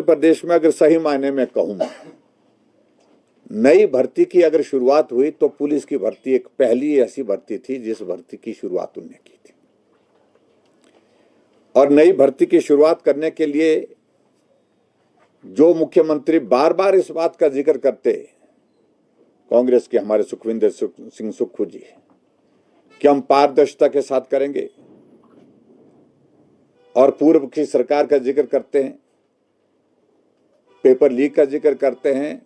प्रदेश में अगर सही मायने में कहूं, नई भर्ती की अगर शुरुआत हुई तो पुलिस की भर्ती एक पहली ऐसी भर्ती थी जिस भर्ती की शुरुआत उन्होंने की थी। और नई भर्ती की शुरुआत करने के लिए जो मुख्यमंत्री बार बार इस बात का जिक्र करते, कांग्रेस के हमारे सुखविंदर सिंह सुक्खू जी, कि हम पारदर्शिता के साथ करेंगे, और पूर्व की सरकार का जिक्र करते हैं, पेपर लीक का जिक्र करते हैं,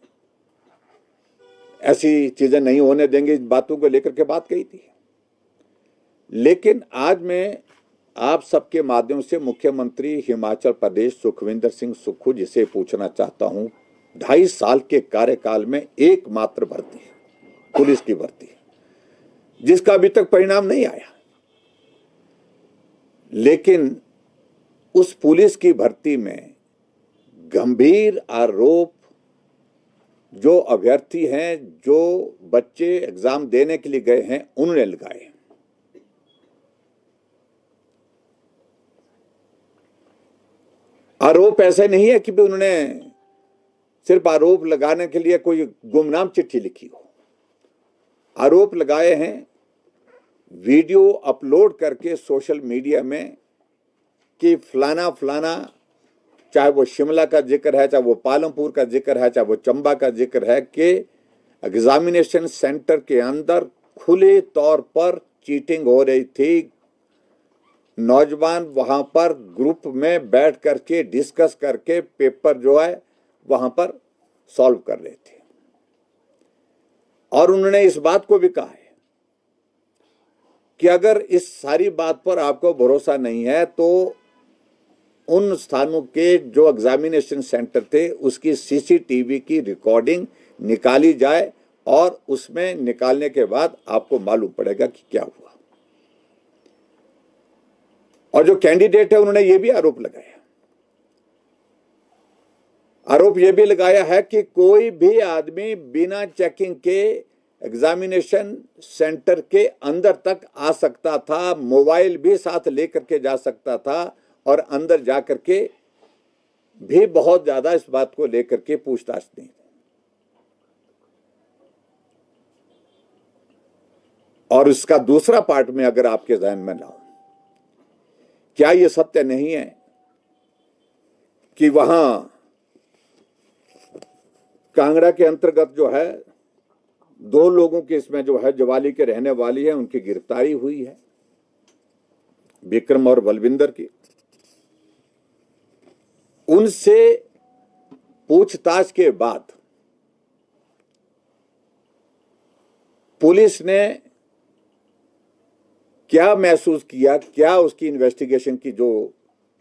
ऐसी चीजें नहीं होने देंगे, इन बातों को लेकर के बात कही थी। लेकिन आज मैं आप सबके माध्यम से मुख्यमंत्री हिमाचल प्रदेश सुखविंदर सिंह सुक्खू जी से पूछना चाहता हूं, 2.5 साल के कार्यकाल में एकमात्र भर्ती, पुलिस की भर्ती, जिसका अभी तक परिणाम नहीं आया, लेकिन उस पुलिस की भर्ती में गंभीर आरोप जो अभ्यर्थी हैं, जो बच्चे एग्जाम देने के लिए गए हैं, उन्होंने लगाए। आरोप ऐसे नहीं है कि भी उन्होंने सिर्फ आरोप लगाने के लिए कोई गुमनाम चिट्ठी लिखी हो। आरोप लगाए हैं वीडियो अपलोड करके सोशल मीडिया में कि फलाना फलाना, चाहे वो शिमला का जिक्र है, चाहे वो पालमपुर का जिक्र है, चाहे वो चंबा का जिक्र है, कि एग्जामिनेशन सेंटर के अंदर खुले तौर पर चीटिंग हो रही थी। नौजवान वहां पर ग्रुप में बैठ करके डिस्कस करके पेपर जो है वहां पर सॉल्व कर रहे थे। और उन्होंने इस बात को भी कहा है कि अगर इस सारी बात पर आपको भरोसा नहीं है तो उन स्थानों के जो एग्जामिनेशन सेंटर थे उसकी सीसीटीवी की रिकॉर्डिंग निकाली जाए, और उसमें निकालने के बाद आपको मालूम पड़ेगा कि क्या हुआ। और जो कैंडिडेट है उन्होंने ये भी आरोप लगाया, आरोप ये भी लगाया है कि कोई भी आदमी बिना चेकिंग के एग्जामिनेशन सेंटर के अंदर तक आ सकता था, मोबाइल भी साथ लेकर के जा सकता था, और अंदर जाकर के भी बहुत ज्यादा इस बात को लेकर के पूछताछ नहीं। और इसका दूसरा पार्ट में अगर आपके ध्यान में लाऊं, क्या यह सत्य नहीं है कि वहां कांगड़ा के अंतर्गत जो है 2 लोगों की इसमें जो है जवाली के रहने वाली है, उनकी गिरफ्तारी हुई है, विक्रम और बलविंदर की। उनसे पूछताछ के बाद पुलिस ने क्या महसूस किया, क्या उसकी इन्वेस्टिगेशन की जो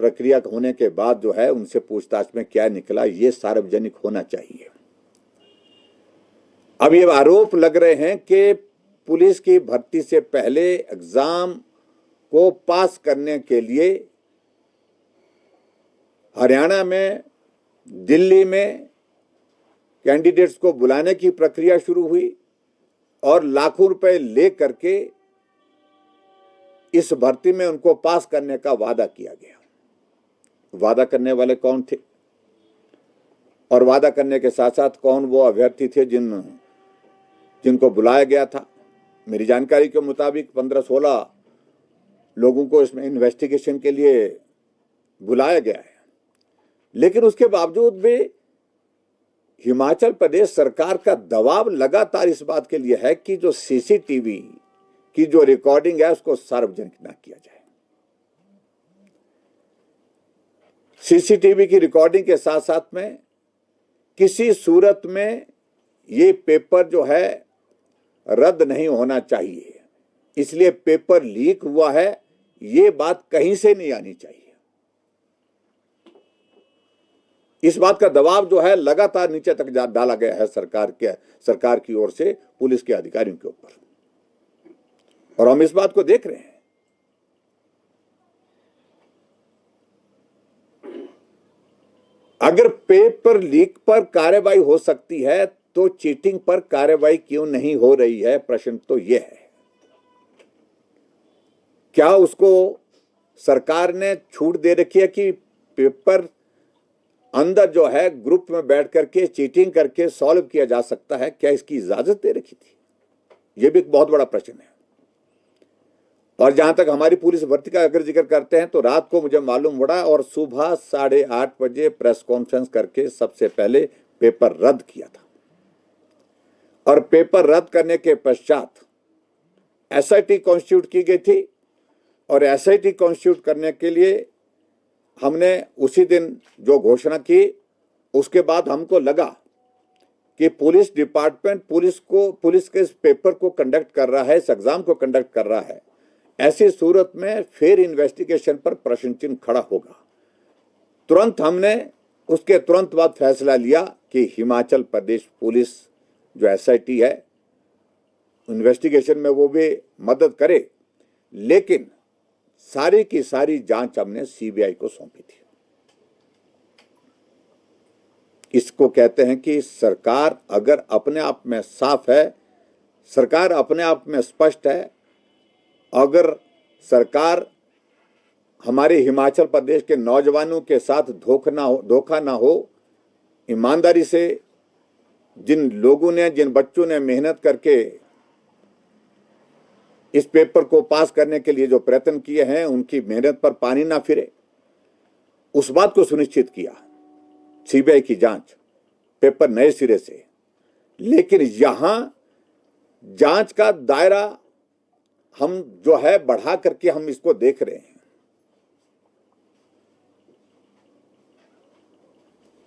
प्रक्रिया होने के बाद जो है उनसे पूछताछ में क्या निकला, ये सार्वजनिक होना चाहिए। अब ये आरोप लग रहे हैं कि पुलिस की भर्ती से पहले एग्जाम को पास करने के लिए हरियाणा में, दिल्ली में कैंडिडेट्स को बुलाने की प्रक्रिया शुरू हुई, और लाखों रुपए ले करके इस भर्ती में उनको पास करने का वादा किया गया। वादा करने वाले कौन थे, और वादा करने के साथ साथ कौन वो अभ्यर्थी थे जिनको बुलाया गया था? मेरी जानकारी के मुताबिक 15-16 लोगों को इसमें इन्वेस्टिगेशन के लिए बुलाया गया है। लेकिन उसके बावजूद भी हिमाचल प्रदेश सरकार का दबाव लगातार इस बात के लिए है कि जो सीसीटीवी की जो रिकॉर्डिंग है उसको सार्वजनिक ना किया जाए। सीसीटीवी की रिकॉर्डिंग के साथ साथ में किसी सूरत में ये पेपर जो है रद्द नहीं होना चाहिए, इसलिए पेपर लीक हुआ है, ये बात कहीं से नहीं आनी चाहिए। इस बात का दबाव जो है लगातार नीचे तक डाला गया है सरकार की ओर से पुलिस के अधिकारियों के ऊपर, और हम इस बात को देख रहे हैं। अगर पेपर लीक पर कार्रवाई हो सकती है तो चीटिंग पर कार्रवाई क्यों नहीं हो रही है? प्रश्न तो यह है। क्या उसको सरकार ने छूट दे रखी है कि पेपर अंदर जो है ग्रुप में बैठ करके चीटिंग करके सॉल्व किया जा सकता है, क्या इसकी इजाजत दे रखी थी? यह भी एक बहुत बड़ा प्रश्न है। और जहां तक हमारी पुलिस भर्ती का अगर जिक्र करते हैं तो रात को मुझे मालूम पड़ा और सुबह 8:30 बजे प्रेस कॉन्फ्रेंस करके सबसे पहले पेपर रद्द किया था। और पेपर रद्द करने के पश्चात एसआईटी कॉन्स्टिट्यूट की गई थी और एसआईटी कॉन्स्टिट्यूट करने के लिए हमने उसी दिन जो घोषणा की, उसके बाद हमको लगा कि पुलिस डिपार्टमेंट पुलिस के इस पेपर को कंडक्ट कर रहा है, इस एग्जाम को कंडक्ट कर रहा है, ऐसी सूरत में फिर इन्वेस्टिगेशन पर प्रश्न चिन्ह खड़ा होगा। तुरंत हमने उसके तुरंत बाद फैसला लिया कि हिमाचल प्रदेश पुलिस जो एसआईटी है इन्वेस्टिगेशन में वो भी मदद करे, लेकिन सारी की सारी जांच हमने सीबीआई को सौंपी थी। इसको कहते हैं कि सरकार अगर अपने आप में साफ है, सरकार अपने आप में स्पष्ट है, अगर सरकार हमारे हिमाचल प्रदेश के नौजवानों के साथ धोखा ना हो, ईमानदारी से जिन लोगों ने, जिन बच्चों ने मेहनत करके इस पेपर को पास करने के लिए जो प्रयत्न किए हैं, उनकी मेहनत पर पानी ना फिरे, उस बात को सुनिश्चित किया सीबीआई की जांच, पेपर नए सिरे से। लेकिन यहां जांच का दायरा हम जो है बढ़ा करके हम इसको देख रहे हैं।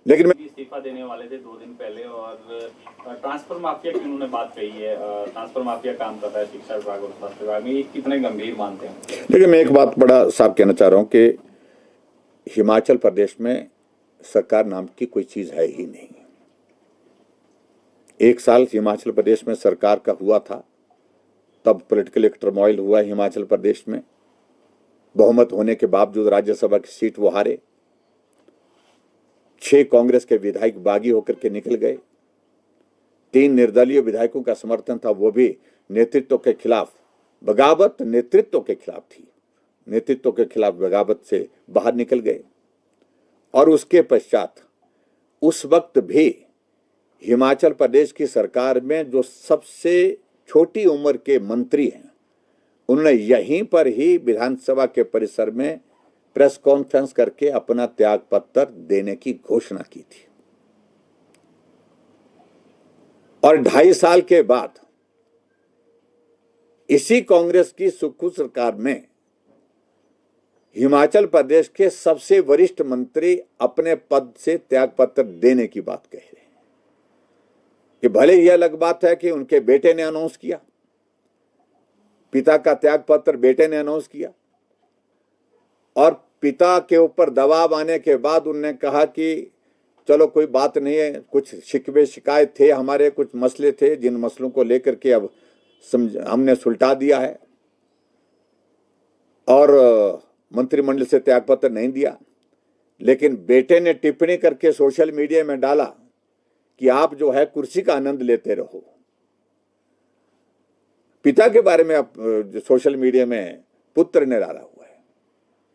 लेकिन मैं इस्तीफा देने वाले थे 2 दिन पहले और ट्रांसफर माफिया की उन्होंने बात कही है। ट्रांसफर माफिया काम कर रहा है शिक्षा विभाग और स्वास्थ्य विभाग में, ये कितने गंभीर मानते हैं? देखिए, मैं एक बात बड़ा साफ कहना चाह रहा हूं कि हिमाचल प्रदेश में सरकार नाम की कोई चीज है ही नहीं। 1 साल हिमाचल प्रदेश में सरकार का हुआ था, तब पॉलिटिकल टर्मोइल हुआ हिमाचल प्रदेश में, बहुमत होने के बावजूद राज्यसभा की सीट वो हारे, 6 कांग्रेस के विधायक बागी होकर के निकल गए, 3 निर्दलीय विधायकों का समर्थन था, वो भी नेतृत्व के खिलाफ, बगावत नेतृत्व के खिलाफ थी, नेतृत्व के खिलाफ बगावत से बाहर निकल गए। और उसके पश्चात उस वक्त भी हिमाचल प्रदेश की सरकार में जो सबसे छोटी उम्र के मंत्री हैं, उन्होंने यहीं पर ही विधानसभा के परिसर में प्रेस कॉन्फ्रेंस करके अपना त्याग पत्र देने की घोषणा की थी। और 2.5 साल के बाद इसी कांग्रेस की सुक्खू सरकार में हिमाचल प्रदेश के सबसे वरिष्ठ मंत्री अपने पद से त्यागपत्र देने की बात कह रहे हैं। कि भले यह अलग बात है कि उनके बेटे ने अनाउंस किया, पिता का त्यागपत्र बेटे ने अनाउंस किया, और पिता के ऊपर दबाव आने के बाद उन्होंने कहा कि चलो कोई बात नहीं है, कुछ शिकवे शिकायत थे, हमारे कुछ मसले थे, जिन मसलों को लेकर के अब हमने सुलटा दिया है, और मंत्रिमंडल से त्यागपत्र नहीं दिया। लेकिन बेटे ने टिप्पणी करके सोशल मीडिया में डाला कि आप जो है कुर्सी का आनंद लेते रहो। पिता के बारे में आप सोशल मीडिया में पुत्र ने डाला हुआ है,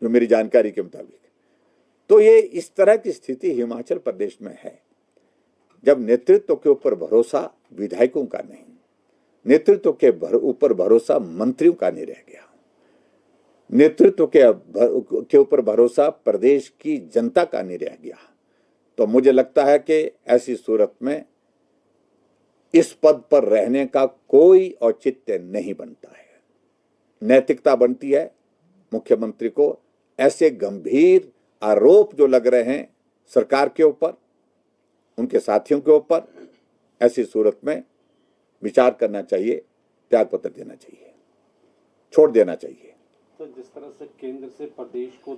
जो मेरी जानकारी के मुताबिक। तो ये इस तरह की स्थिति हिमाचल प्रदेश में है, जब नेतृत्व के ऊपर भरोसा विधायकों का नहीं, नेतृत्व के ऊपर भरोसा मंत्रियों का नहीं रह गया, नेतृत्व के ऊपर भरोसा प्रदेश की जनता का नहीं रह गया। तो मुझे लगता है कि ऐसी सूरत में इस पद पर रहने का कोई औचित्य नहीं बनता है। नैतिकता बनती है मुख्यमंत्री को ऐसे गंभीर आरोप जो लग रहे हैं सरकार के ऊपर, उनके साथियों के ऊपर, ऐसी सूरत में विचार करना चाहिए, त्यागपत्र देना चाहिए, छोड़ देना चाहिए। तो जिस तरह से केंद्र से प्रदेश को